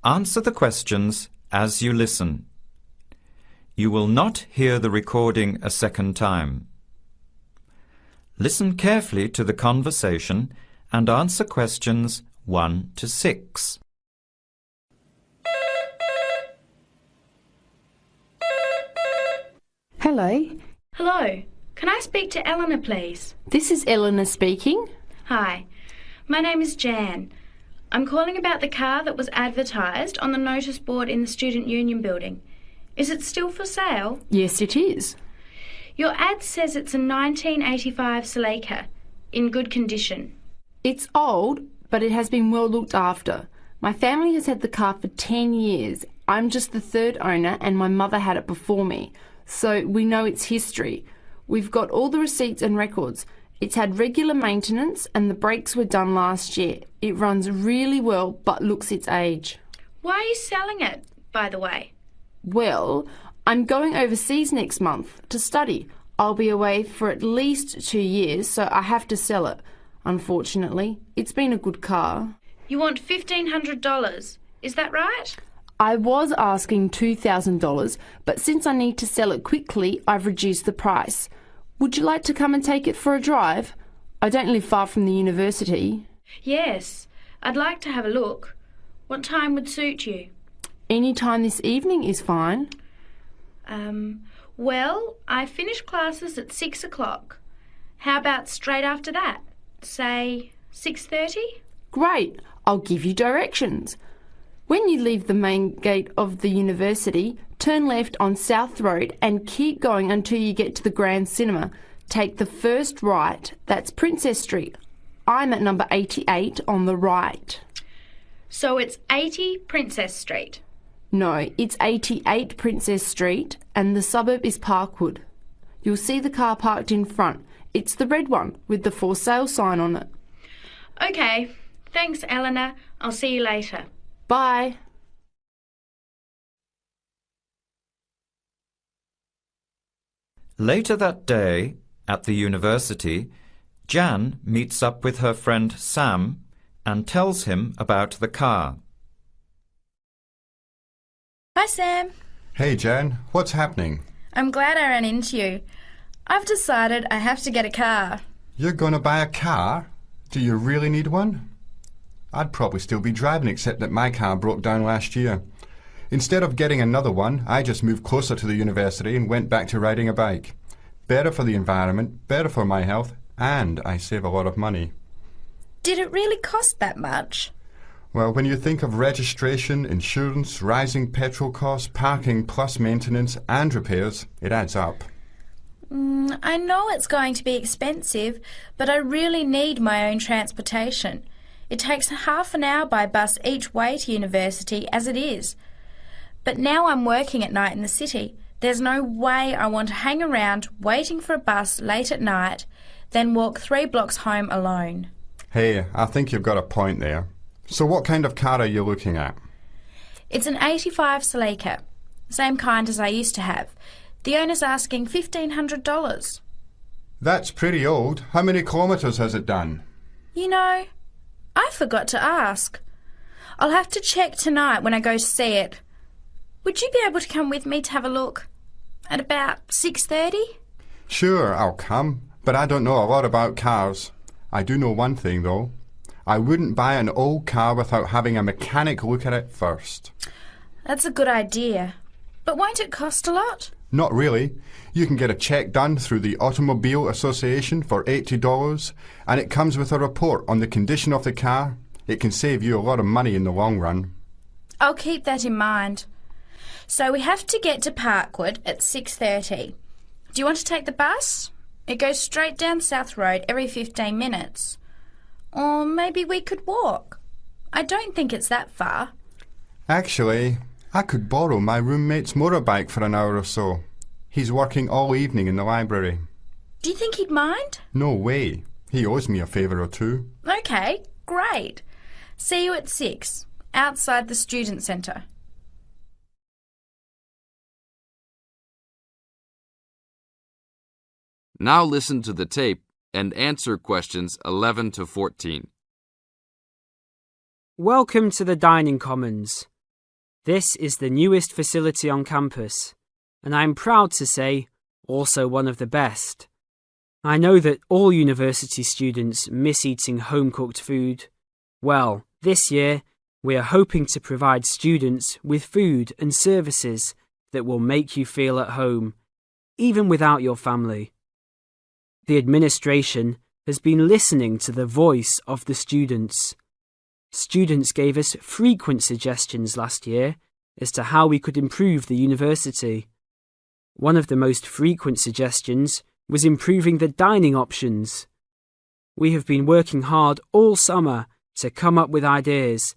Answer the questions as you listen. You will not hear the recording a second time. Listen carefully to the conversation and answer questions 1 to 6. Hello. Hello. Can I speak to Eleanor, please? This is Eleanor speaking. Hi. My name is Jan. I'm calling about the car that was advertised on the notice board in the Student Union building. Is it still for sale? Yes, it is. Your ad says it's a 1985 Celica, in good condition. It's old, but it has been well looked after. My family has had the car for 10 years. I'm just the third owner and my mother had it before me, so we know its history. We've got all the receipts and records. It's had regular maintenance and the brakes were done last year. It runs really well but looks its age. Why are you selling it, by the way? Well, I'm going overseas next month to study. I'll be away for at least 2 years, so I have to sell it. Unfortunately, it's been a good car. You want $1,500, is that right? I was asking $2,000, but since I need to sell it quickly, I've reduced the price. Would you like to come and take it for a drive? I don't live far from the university. Yes, I'd like to have a look. What time would suit you? Any time this evening is fine. Well, I finish classes at 6 o'clock. How about straight after that? Say 6:30? Great, I'll give you directions. When you leave the main gate of the university, turn left on South Road and keep going until you get to the Grand Cinema. Take the first right, that's Princess Street. I'm at number 88 on the right. So it's 80 Princess Street? No, it's 88 Princess Street and the suburb is Parkwood. You'll see the car parked in front. It's the red one with the for sale sign on it. OK, thanks Eleanor. I'll see you later. Bye. Later that day, at the university, Jan meets up with her friend Sam and tells him about the car. Hi, Sam. Hey, Jan. What's happening? I'm glad I ran into you. I've decided I have to get a car. You're going to buy a car? Do you really need one? I'd probably still be driving, except that my car broke down last year. Instead of getting another one, I just moved closer to the university and went back to riding a bike. Better for the environment, better for my health, and I save a lot of money. Did it really cost that much? Well, when you think of registration, insurance, rising petrol costs, parking plus maintenance and repairs, it adds up. I know it's going to be expensive, but I really need my own transportation. It takes half an hour by bus each way to university as it is. But now I'm working at night in the city. There's no way I want to hang around waiting for a bus late at night, then walk 3 blocks home alone. Hey, I think you've got a point there. So what kind of car are you looking at? It's an 85 Celica, same kind as I used to have. The owner's asking $1,500. That's pretty old. How many kilometres has it done? You know, I forgot to ask. I'll have to check tonight when I go to see it. Would you be able to come with me to have a look? At about 6:30? Sure, I'll come, but I don't know a lot about cars. I do know one thing, though. I wouldn't buy an old car without having a mechanic look at it first. That's a good idea. But won't it cost a lot? Not really. You can get a check done through the Automobile Association for $80, and it comes with a report on the condition of the car. It can save you a lot of money in the long run. I'll keep that in mind. So we have to get to Parkwood at 6:30. Do you want to take the bus? It goes straight down South Road every 15 minutes. Or maybe we could walk. I don't think it's that far. Actually, I could borrow my roommate's motorbike for an hour or so. He's working all evening in the library. Do you think he'd mind? No way. He owes me a favour or two. OK, great. See you at 6, outside the student centre. Now listen to the tape and answer questions 11 to 14. Welcome to the Dining Commons. This is the newest facility on campus, and I am proud to say also one of the best. I know that all university students miss eating home-cooked food. Well, this year we are hoping to provide students with food and services that will make you feel at home, even without your family. The administration has been listening to the voice of the students. Students gave us frequent suggestions last year as to how we could improve the university. One of the most frequent suggestions was improving the dining options. We have been working hard all summer to come up with ideas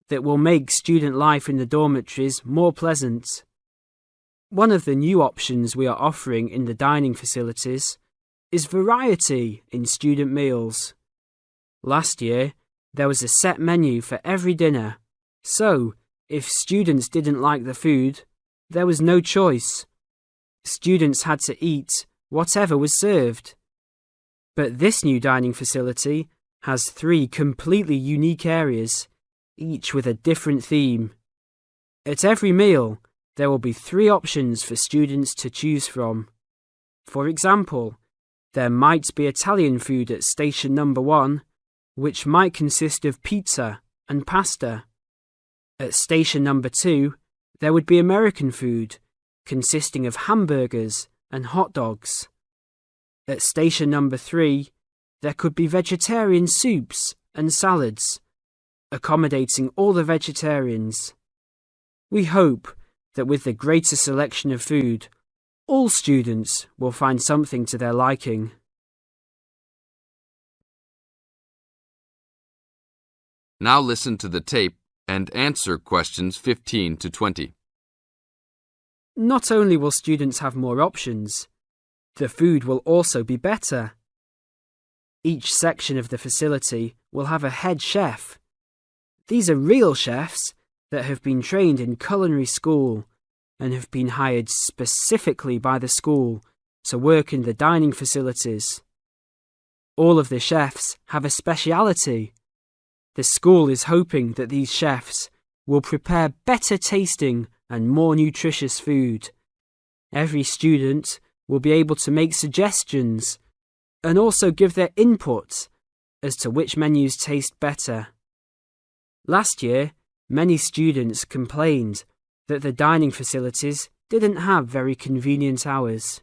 that will make student life in the dormitories more pleasant. One of the new options we are offering in the dining facilities is variety in student meals. Last year, there was a set menu for every dinner, so if students didn't like the food, there was no choice. Students had to eat whatever was served. But this new dining facility has 3 completely unique areas, each with a different theme. At every meal, there will be 3 options for students to choose from. For example, there might be Italian food at station number 1, which might consist of pizza and pasta. At station number 2, there would be American food, consisting of hamburgers and hot dogs. At station number 3, there could be vegetarian soups and salads, accommodating all the vegetarians. We hope that with the greater selection of food, all students will find something to their liking. Now listen to the tape and answer questions 15 to 20. Not only will students have more options, the food will also be better. Each section of the facility will have a head chef. These are real chefs that have been trained in culinary school and have been hired specifically by the school to work in the dining facilities. All of the chefs have a speciality. The school is hoping that these chefs will prepare better tasting and more nutritious food. Every student will be able to make suggestions and also give their input as to which menus taste better. Last year, many students complained that the dining facilities didn't have very convenient hours.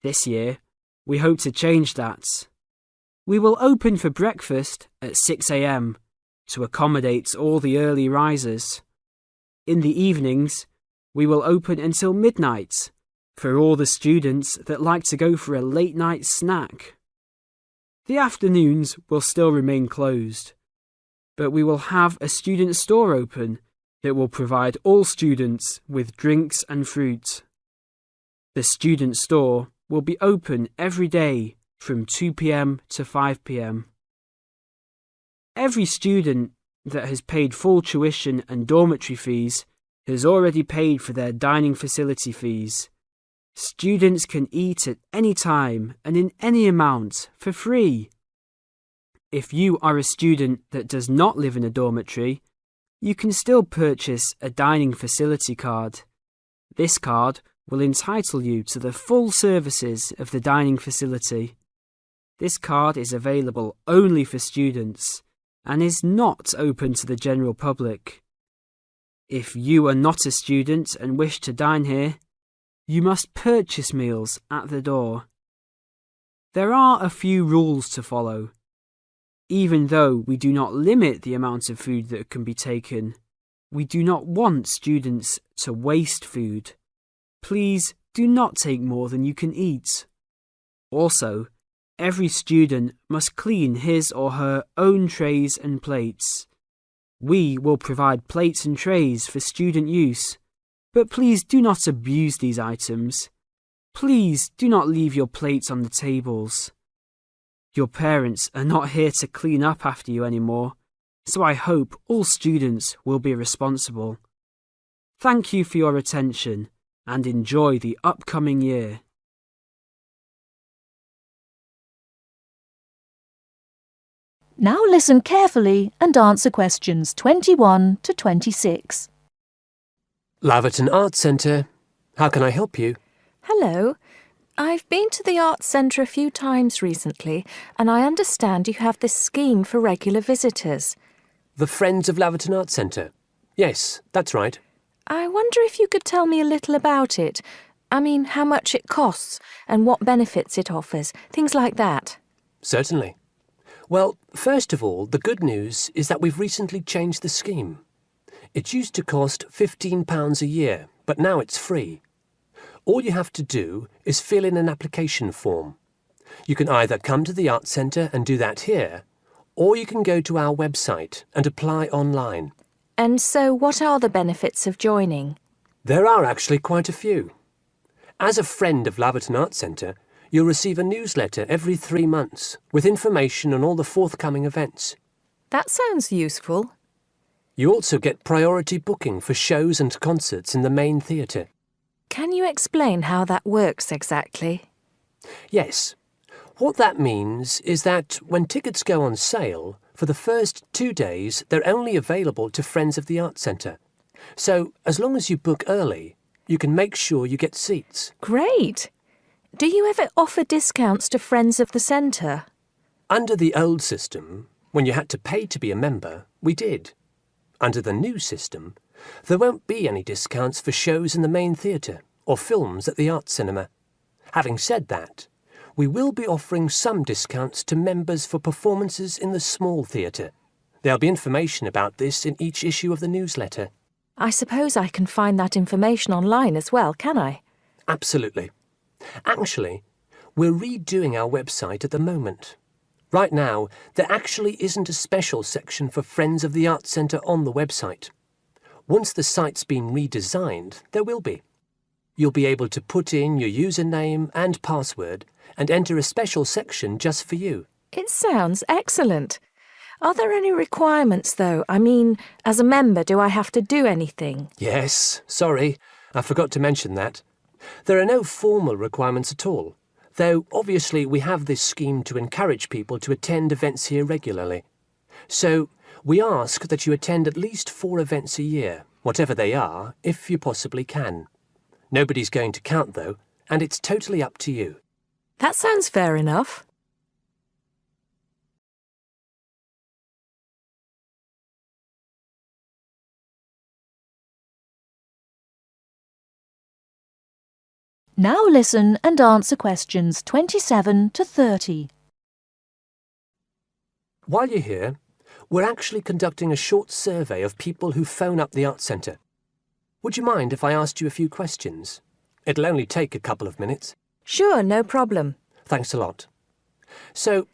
This year, we hope to change that. We will open for breakfast at 6 a.m. to accommodate all the early risers. In the evenings, we will open until midnight for all the students that like to go for a late-night snack. The afternoons will still remain closed, but we will have a student store open that will provide all students with drinks and fruit. The student store will be open every day from 2 p.m. to 5 p.m. Every student that has paid full tuition and dormitory fees has already paid for their dining facility fees. Students can eat at any time and in any amount for free. If you are a student that does not live in a dormitory, you can still purchase a dining facility card. This card will entitle you to the full services of the dining facility. This card is available only for students and is not open to the general public. If you are not a student and wish to dine here, you must purchase meals at the door. There are a few rules to follow. Even though we do not limit the amount of food that can be taken, we do not want students to waste food. Please do not take more than you can eat. Also, every student must clean his or her own trays and plates. We will provide plates and trays for student use, but please do not abuse these items. Please do not leave your plates on the tables. Your parents are not here to clean up after you anymore, so I hope all students will be responsible. Thank you for your attention and enjoy the upcoming year. Now listen carefully and answer questions 21 to 26. Laverton Arts Centre. How can I help you? Hello. I've been to the Arts Centre a few times recently, and I understand you have this scheme for regular visitors. The Friends of Laverton Arts Centre. Yes, that's right. I wonder if you could tell me a little about it. I mean, how much it costs and what benefits it offers, things like that. Certainly. Well, first of all, the good news is that we've recently changed the scheme. It used to cost £15 a year, but now it's free. All you have to do is fill in an application form. You can either come to the Arts Centre and do that here, or you can go to our website and apply online. And so what are the benefits of joining? There are actually quite a few. As a friend of Laverton Arts Centre, you'll receive a newsletter every 3 months with information on all the forthcoming events. That sounds useful. You also get priority booking for shows and concerts in the main theatre. Can you explain how that works exactly? Yes. What that means is that when tickets go on sale, for the first 2 days they're only available to Friends of the Arts Centre. So, as long as you book early, you can make sure you get seats. Great! Do you ever offer discounts to Friends of the Centre? Under the old system, when you had to pay to be a member, we did. Under the new system, there won't be any discounts for shows in the main theatre or films at the Arts Cinema. Having said that, we will be offering some discounts to members for performances in the small theatre. There'll be information about this in each issue of the newsletter. I suppose I can find that information online as well, can I? Absolutely. Actually, we're redoing our website at the moment. Right now, there actually isn't a special section for Friends of the Arts Centre on the website. Once the site's been redesigned, there will be. You'll be able to put in your username and password and enter a special section just for you. It sounds excellent. Are there any requirements, though? I mean, as a member, do I have to do anything? Yes, sorry, I forgot to mention that. There are no formal requirements at all, though obviously we have this scheme to encourage people to attend events here regularly. So we ask that you attend at least 4 events a year, whatever they are, if you possibly can. Nobody's going to count, though, and it's totally up to you. That sounds fair enough. Now listen and answer questions 27 to 30. While you're here, we're actually conducting a short survey of people who phone up the Arts Centre. Would you mind if I asked you a few questions? It'll only take a couple of minutes. Sure, no problem. Thanks a lot. So,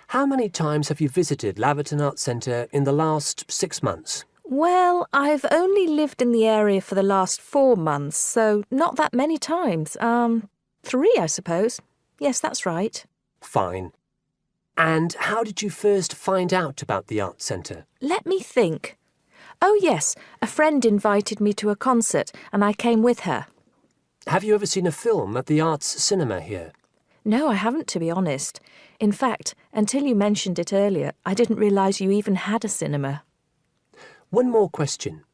how many times have you visited Laverton Arts Centre in the last 6 months? Well, I've only lived in the area for the last 4 months, so not that many times. 3, I suppose. Yes, that's right. Fine. And how did you first find out about the Arts Centre? Let me think. Oh, yes, a friend invited me to a concert, and I came with her. Have you ever seen a film at the Arts Cinema here? No, I haven't, to be honest. In fact, until you mentioned it earlier, I didn't realise you even had a cinema. One more question.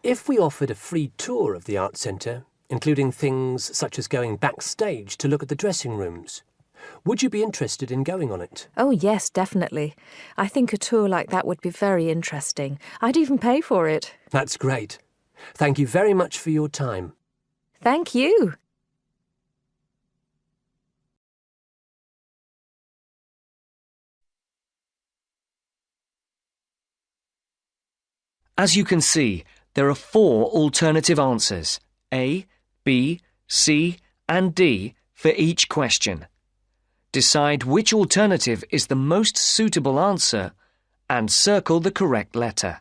If we offered a free tour of the Arts Centre, including things such as going backstage to look at the dressing rooms, would you be interested in going on it? Oh, yes, definitely. I think a tour like that would be very interesting. I'd even pay for it. That's great. Thank you very much for your time. Thank you. As you can see, there are 4 alternative answers, A, B, C and D, for each question. Decide which alternative is the most suitable answer and circle the correct letter.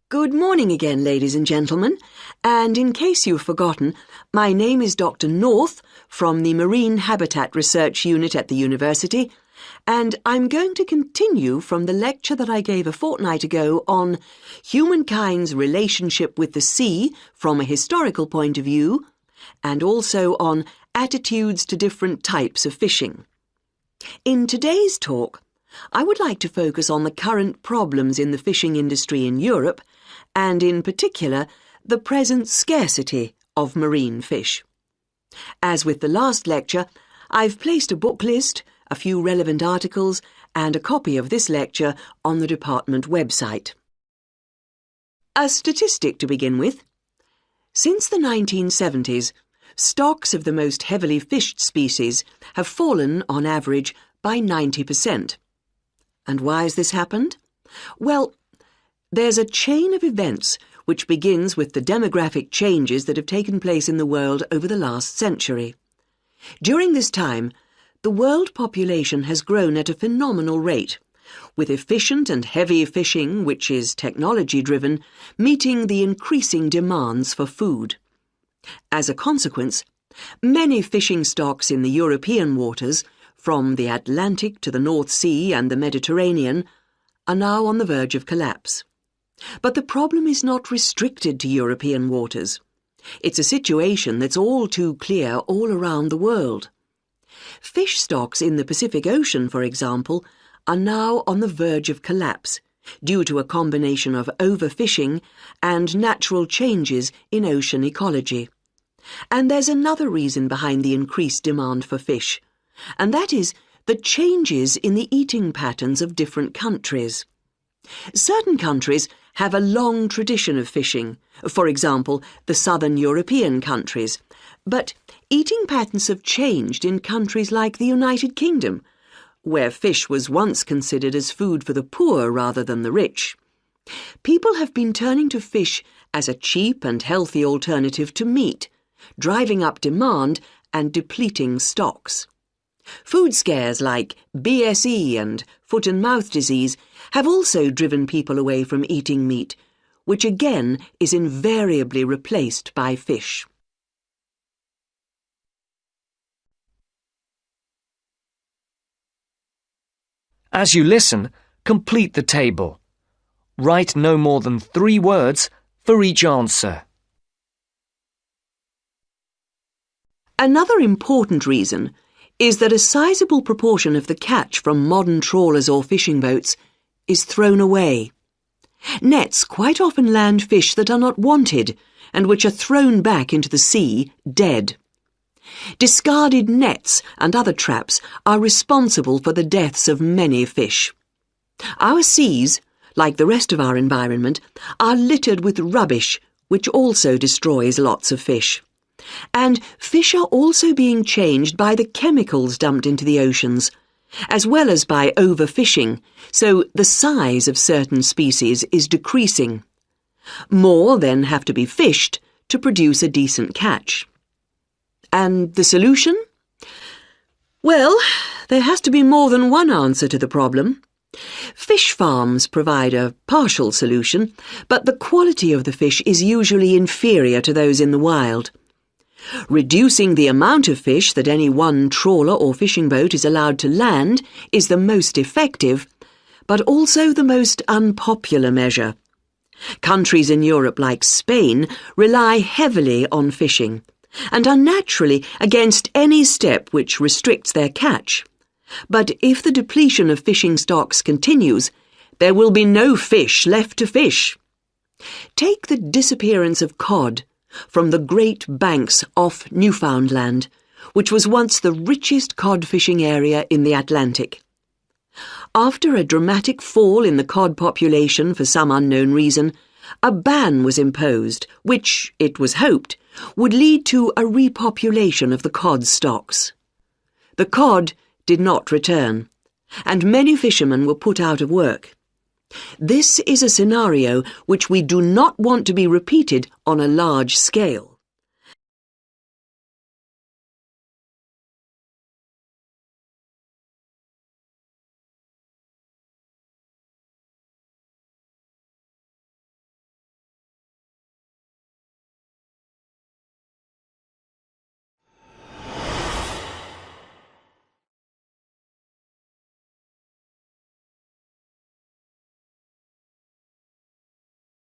Good morning again, ladies and gentlemen. And in case you've forgotten, my name is Dr. North from the Marine Habitat Research Unit at the university, and I'm going to continue from the lecture that I gave a fortnight ago on humankind's relationship with the sea from a historical point of view, and also on attitudes to different types of fishing. In today's talk, I would like to focus on the current problems in the fishing industry in Europe, and in particular, the present scarcity of marine fish. As with the last lecture, I've placed a book list, a few relevant articles, and a copy of this lecture on the department website. A statistic to begin with. Since the 1970s, stocks of the most heavily fished species have fallen, on average, by 90%. And why has this happened? Well, there's a chain of events which begins with the demographic changes that have taken place in the world over the last century. During this time, the world population has grown at a phenomenal rate, with efficient and heavy fishing, which is technology-driven, meeting the increasing demands for food. As a consequence, many fishing stocks in the European waters, from the Atlantic to the North Sea and the Mediterranean, are now on the verge of collapse. But the problem is not restricted to European waters. It's a situation that's all too clear all around the world. Fish stocks in the Pacific Ocean, for example, are now on the verge of collapse due to a combination of overfishing and natural changes in ocean ecology. And there's another reason behind the increased demand for fish, and that is the changes in the eating patterns of different countries. Certain countries have a long tradition of fishing, for example, the southern European countries, but eating patterns have changed in countries like the United Kingdom, where fish was once considered as food for the poor rather than the rich. People have been turning to fish as a cheap and healthy alternative to meat, driving up demand and depleting stocks. Food scares like BSE and foot and mouth disease have also driven people away from eating meat, which again is invariably replaced by fish. As you listen, complete the table. Write no more than 3 words for each answer. Another important reason is that a sizable proportion of the catch from modern trawlers or fishing boats is thrown away. Nets quite often land fish that are not wanted and which are thrown back into the sea dead. Discarded nets and other traps are responsible for the deaths of many fish. Our seas, like the rest of our environment, are littered with rubbish, which also destroys lots of fish. And fish are also being changed by the chemicals dumped into the oceans, as well as by overfishing, so the size of certain species is decreasing. More then have to be fished to produce a decent catch. And the solution? Well, there has to be more than one answer to the problem. Fish farms provide a partial solution, but the quality of the fish is usually inferior to those in the wild. Reducing the amount of fish that any one trawler or fishing boat is allowed to land is the most effective, but also the most unpopular measure. Countries in Europe like Spain rely heavily on fishing, and are naturally against any step which restricts their catch. But if the depletion of fishing stocks continues, there will be no fish left to fish. Take the disappearance of cod from the Great Banks off Newfoundland, which was once the richest cod fishing area in the Atlantic. After a dramatic fall in the cod population for some unknown reason, a ban was imposed, which, it was hoped, would lead to a repopulation of the cod stocks. The cod did not return, and many fishermen were put out of work. This is a scenario which we do not want to be repeated on a large scale.